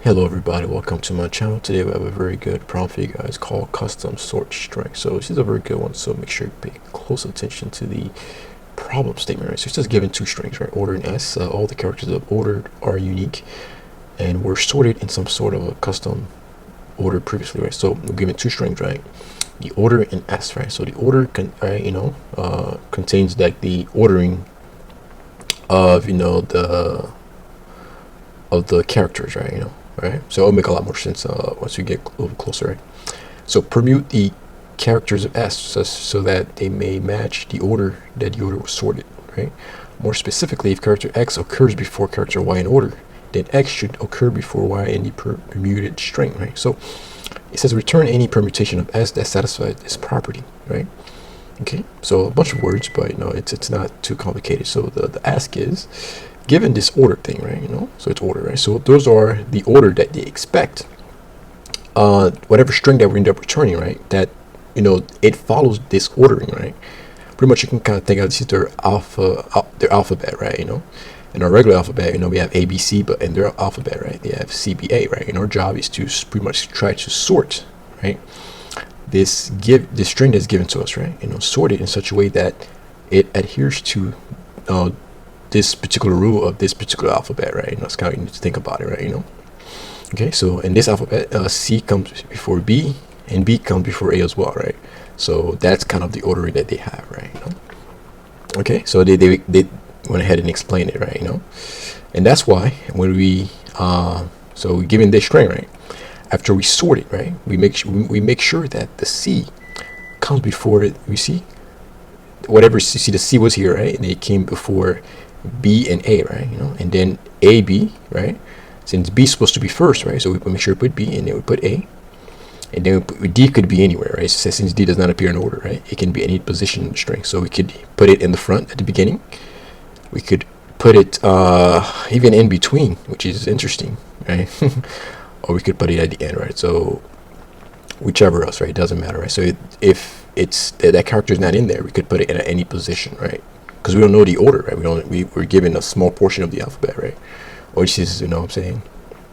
Hello everybody, welcome to my channel. Today we have a very good problem for you guys called custom sort string. So this is a very good one, so make sure you pay close attention to the problem statement, right? So it's just given two strings, right? Order and S. All the characters that are ordered are unique and were sorted in some sort of a custom order previously, right? So we're given two strings, right? The order and S, right? So the order contains like the ordering of the characters, right? Right? So it'll make a lot more sense once we get a little closer, right? So permute the characters of S so that they may match the order that the order was sorted, right? More specifically, if character X occurs before character Y in order, then X should occur before Y in the permuted string, right? So it says return any permutation of S that satisfies this property, right? Okay, so a bunch of words, but it's not too complicated. So the ask is, given this order thing, right? So it's order, right? So those are the order that they expect. Whatever string that we end up returning, right? That it follows this ordering, right? Pretty much you can kind of think of this is their alphabet, right? In our regular alphabet, we have A, B, C, but in their alphabet, right, they have C, B, A, right? And our job is to pretty much try to sort, right? This string that's given to us, right? Sort it in such a way that it adheres to this particular rule of this particular alphabet, right? That's kind of you need to think about it, right? Okay, so in this alphabet, C comes before B, and B comes before A as well, right? So that's kind of the ordering that they have, right? Okay, so they went ahead and explained it, right? And that's why when we so given this string, right, after we sort it, right, we make sure that the C comes before it. We see whatever the C was here, right, and it came before B and A, right? And then A, B, right? Since B is supposed to be first, right? So we make sure we put B and then we put A, and then D could be anywhere, right? So since D does not appear in order, right, it can be any position in the string. So we could put it in the front at the beginning. We could put it even in between, which is interesting, right? Or we could put it at the end, right? So whichever else, right? It doesn't matter, right? So if it's that character is not in there, we could put it in any position, right? Because we don't know the order, right? We're given a small portion of the alphabet, right? Or this is, what I'm saying,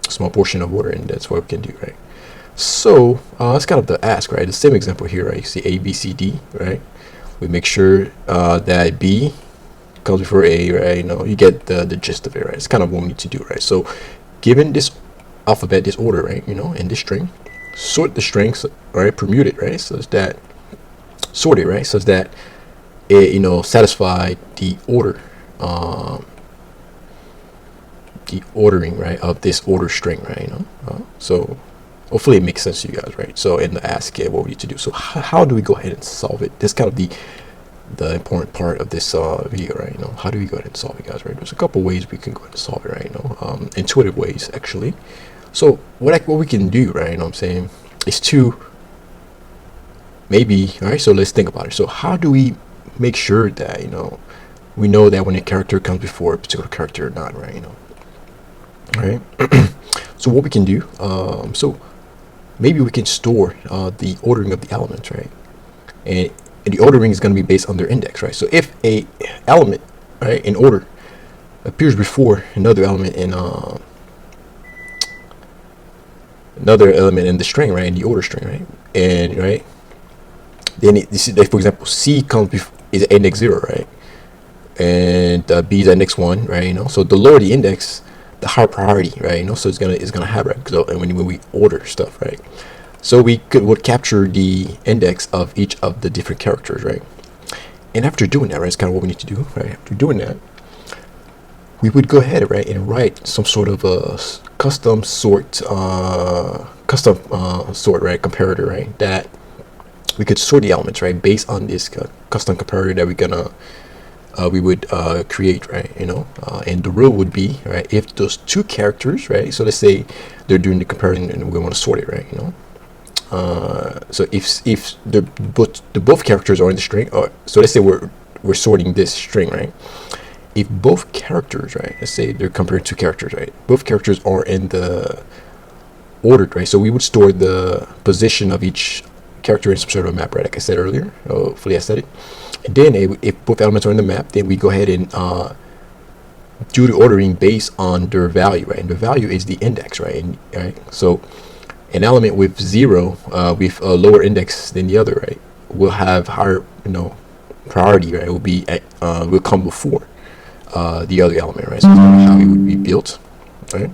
a small portion of order, and that's what we can do, right? So that's kind of the ask, right? The same example here, right? You see A, B, C, D, right? We make sure that B comes before A, right? You get the gist of it, right? It's kind of what we need to do, right? So given this alphabet, this order, right? In this string, sort the strings, right? Permute it, right? Such that sort it, right? Such that it satisfy the order, the ordering, right, of this order string, right? So hopefully it makes sense to you guys, right? So in the ask, what we need to do. So how do we go ahead and solve it? This is kind of the important part of this video, right? How do we go ahead and solve it, guys, right? There's a couple ways we can go ahead and solve it, right? Intuitive ways, actually. So what we can do, right, I'm saying, is to maybe, all right, so let's think about it. So how do we make sure that we know that when a character comes before a particular character or not, right? All right. So what we can do, so maybe we can store the ordering of the elements, right? And the ordering is going to be based on their index, right? So if a element, right, in order appears before another element in the string, right, in the order string, right, and right, then this is like, for example, C comes is at index 0, right, and B is at index 1, right? So the lower the index, the higher priority, right? So it's gonna have, right? So and when we order stuff, right? So would capture the index of each of the different characters, right? And after doing that, right, it's kind of what we need to do, right? After doing that, we would go ahead, right, and write some sort of a custom sort, right, comparator, right, that we could sort the elements, right, based on this custom comparator that we would create, right? And the rule would be, right, if those two characters, right, so let's say they're doing the comparison and we want to sort it, right? So if both characters are in the string, or so let's say we're sorting this string, right? If both characters, right, let's say they're comparing two characters, right, both characters are in the ordered, right? So we would store the position of each character in some sort of map, right? Like I said earlier. Hopefully I said it. And then if both elements are in the map, then we go ahead and do the ordering based on their value, right? And the value is the index, right? So an element with 0 with a lower index than the other, right, will have higher, priority, right? It will be will come before the other element, right? So that's how it would be built, right?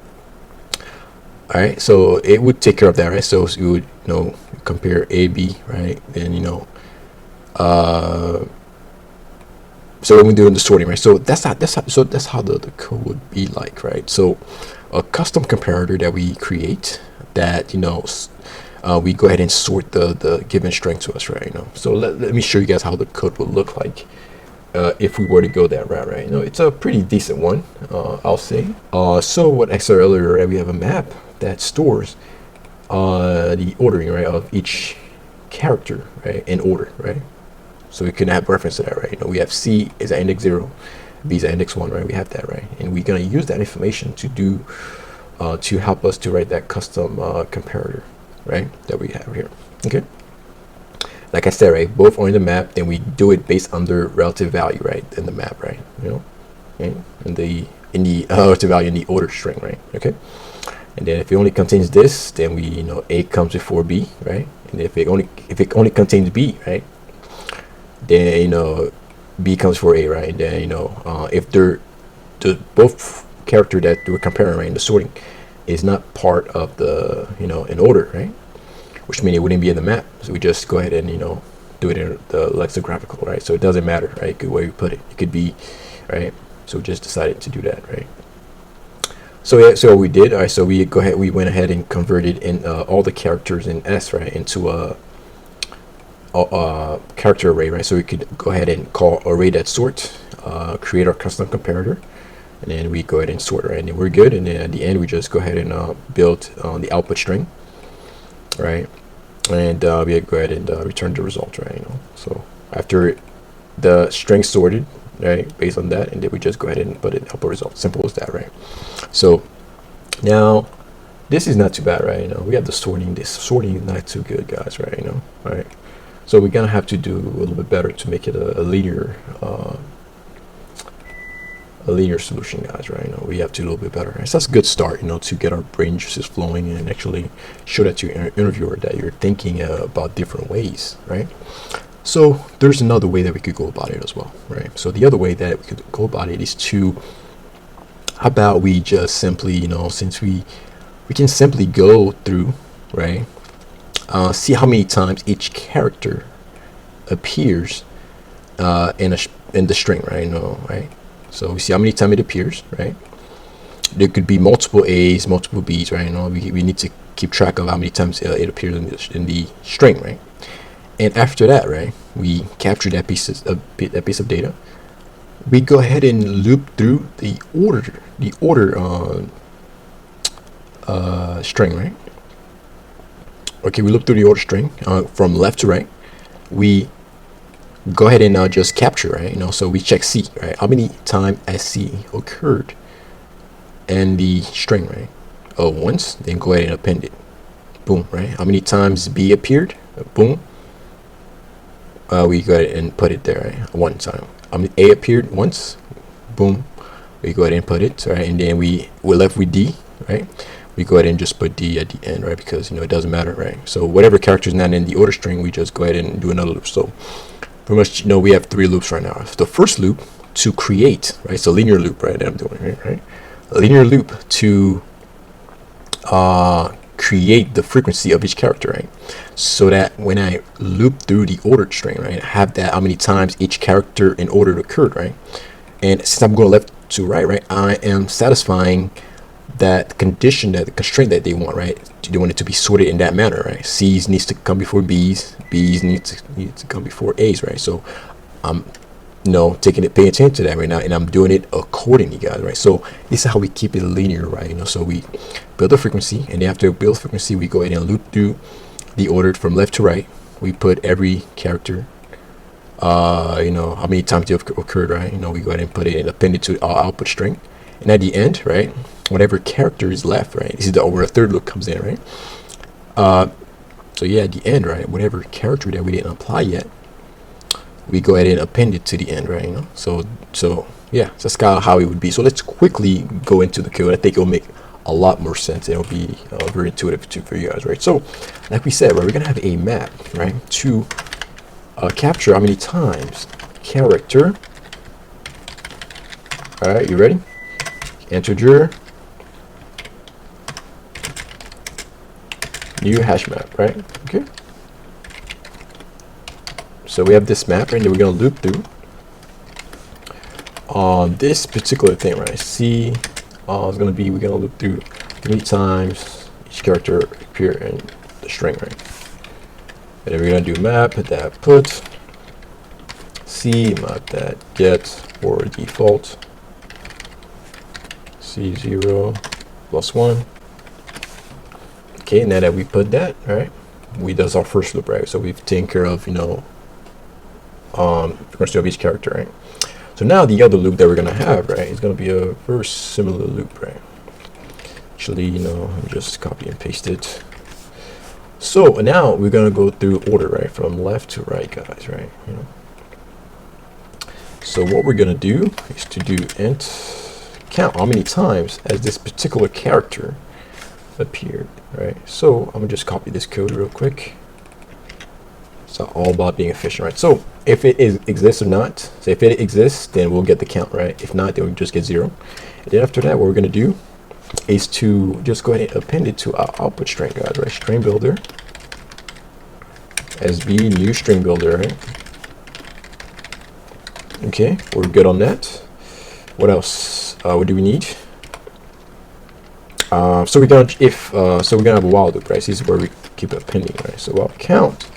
All right, so it would take care of that, right? So you would, compare A, B, right? Then, so when we're doing the sorting, right? So that's how the code would be like, right? So a custom comparator that we create that, we go ahead and sort the given string to us, right? So let me show you guys how the code would look like if we were to go that route, right? It's a pretty decent one, I'll say. So what I said earlier, right, we have a map that stores the ordering, right, of each character, right, in order, right? So we can have reference to that, right? We have C is at index 0, B is at index 1, right? We have that, right? And we're gonna use that information to do to help us to write that custom comparator, right, that we have here. Okay. Like I said, right, both are in the map, then we do it based on their relative value, right, in the map, right? Okay? In the relative value in the order string, right? Okay. And then if it only contains this, then we A comes before B, right? And if it only contains B, right, then B comes for A, right? And then if the both character that we're comparing, right, in the sorting is not part of the in order, right, which means it wouldn't be in the map. So we just go ahead and do it in the lexicographical, right? So it doesn't matter, right, good way we put it. It could be, right? So we just decided to do that, right? So yeah, so what we did, all right, so we went ahead and converted in all the characters in S, right, into a character array, right? So we could go ahead and call array.sort, create our custom comparator, and then we go ahead and sort, right? And then we're good. And then at the end, we just go ahead and build the output string, right? And we go ahead and return the result, right? So after the string sorted, right, based on that, and then we just go ahead and put an output result. Simple as that, right? So now this is not too bad, right? We have the sorting. This sorting is not too good, guys, right? All right. So we're gonna have to do a little bit better to make it a linear solution, guys, right? We have to do a little bit better. Right? So that's a good start, to get our brain juices flowing and actually show that to your interviewer that you're thinking about different ways, right? So there's another way that we could go about it as well, right? So the other way that we could go about it is to, how about we just simply, since we can simply go through, right? See how many times each character appears in the string, right? Right? So we see how many times it appears, right? There could be multiple A's, multiple B's, right? We need to keep track of how many times it appears in the string, right? And after that, right, we capture that piece of data. We go ahead and loop through the order string, right? Okay, we loop through the order string from left to right. We go ahead and just capture, right? So we check C, right? How many times has C occurred in the string, right? Oh, once. Then go ahead and append it. Boom, right? How many times B appeared? Boom. We go ahead and put it there, right? One time. A appeared once. Boom. We go ahead and put it, right? And then we're left with D, right? We go ahead and just put D at the end, right? Because it doesn't matter, right? So whatever character is not in the order string, we just go ahead and do another loop. So pretty much, we have 3 loops right now. The first loop to create, right? So linear loop, right? That I'm doing, right? A linear loop to create the frequency of each character, right? So that when I loop through the ordered string, right, I have that how many times each character in order occurred, right? And since I'm going left to right, I am satisfying that condition, that the constraint that they want, right? They want it to be sorted in that manner, right? C's needs to come before B's, B's need to come before A's, right? So I'm paying attention to that right now, and I'm doing it accordingly, guys, right? So this is how we keep it linear, right? So we build a frequency, and then after we build frequency, we go ahead and loop through the order from left to right. We put every character, how many times they have occurred, right? We go ahead and put it and append it to our output string, and at the end, right, whatever character is left, right, this is where a third loop comes in, right? So yeah, at the end, right, whatever character that we didn't apply yet, we go ahead and append it to the end, right? So yeah, so that's kind of how it would be. So let's quickly go into the code. I think it'll make a lot more sense. It'll be very intuitive too for you guys, right? So like we said, right, we're gonna have a map, right, to capture how many times character. All right, you ready? Integer new hash map, right? Okay. So we have this map, right, and then we're gonna loop through on this particular thing, right? C is gonna be, we're gonna loop through how many times each character appear in the string, right? And then we're gonna do map that put C map that get for default C0 plus 1. Okay, now that we put that, right, does our first loop, right? So we've taken care of, you know, frequency of each character, right? So now the other loop that we're gonna have, right, is gonna be a very similar loop, right? Actually, you know, let me just copy and paste it. So now we're gonna go through order, right, from left to right, guys, right? You know. So what we're gonna do is to do int count how many times as this particular character appeared, right? So I'm gonna just copy this code real quick. It's all about being efficient, right? So if it exists or not, so if it exists, then we'll get the count, right? If not, then we just get 0. And then after that, what we're gonna do is to just go ahead and append it to our output string, guys, right? String builder, SB new string builder, right? Okay, we're good on that. What else? What do we need? So we're gonna have a while loop, right? So this is where we keep appending, right? So while count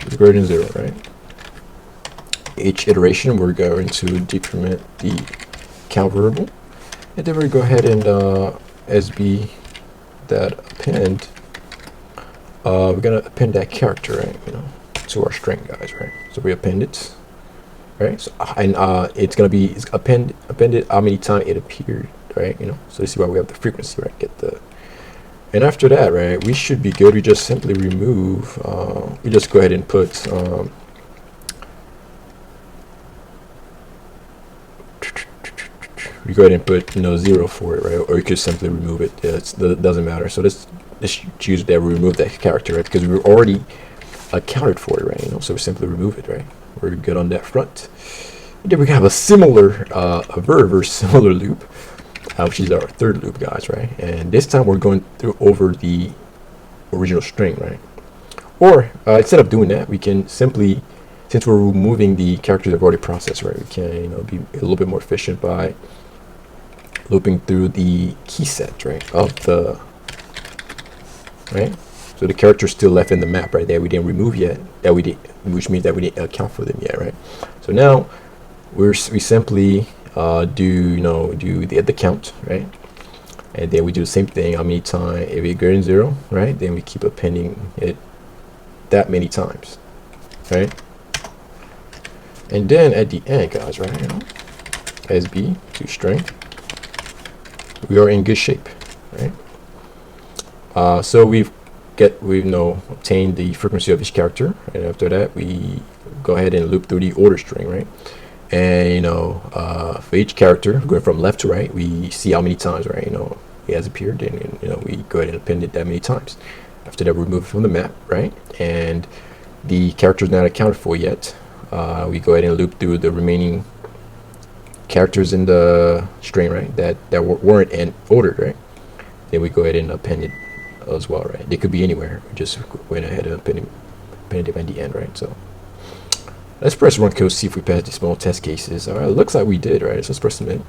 is greater than 0, right? Each iteration, we're going to decrement the count variable, and then we go ahead and SB that append. We're gonna append that character, right? You know, to our string, guys, right? So we append it, right? So and it's gonna be appended how many times it appeared, right? You know, so this is why we have the frequency, right? And after that, right, we should be good. We just simply remove. We just go ahead and put. We go ahead and put 0 for it, right? Or you could simply remove it. It doesn't matter. So let's choose that we remove that character, right? Because we were already accounted for it, right? You know, so we simply remove it, right? We're good on that front. And then we have a similar, a very similar loop, which is our third loop, guys, right? And this time we're going through over the original string, right? Or instead of doing that, we can simply, since we're removing the characters that have already processed, right? We can, you know, be a little bit more efficient by looping through the key set, right, of the, right? So the characters still left in the map, right, that we didn't remove yet, which means that we didn't account for them yet, right? So now we simply do the count, right? And then we do the same thing how many times, if it's greater than 0, right? Then we keep appending it that many times, right? And then at the end, guys, right, you know, SB to string, we are in good shape, right? So we've obtained the frequency of each character, and after that we go ahead and loop through the order string, right? And you know, for each character going from left to right, we see how many times, right, you know, it has appeared, and you know, we go ahead and append it that many times. After that, we remove it from the map, right? And the character is not accounted for yet. We go ahead and loop through the remaining characters in the string, right, that weren't in ordered, right? Then we go ahead and append it as well, right? They could be anywhere. We just went ahead and appended it at the end, right? So let's press run code, see if we pass the small test cases. All right, looks like we did, right? So let's press submit.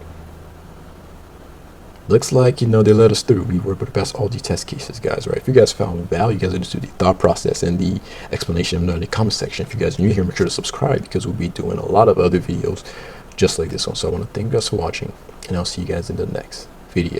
Looks like, you know, they let us through. We were able to pass all the test cases, guys, right? If you guys found value, you guys understood the thought process and the explanation in the comment section. If you guys are new here, make sure to subscribe, because we'll be doing a lot of other videos just like this one. So I want to thank you guys for watching, and I'll see you guys in the next video.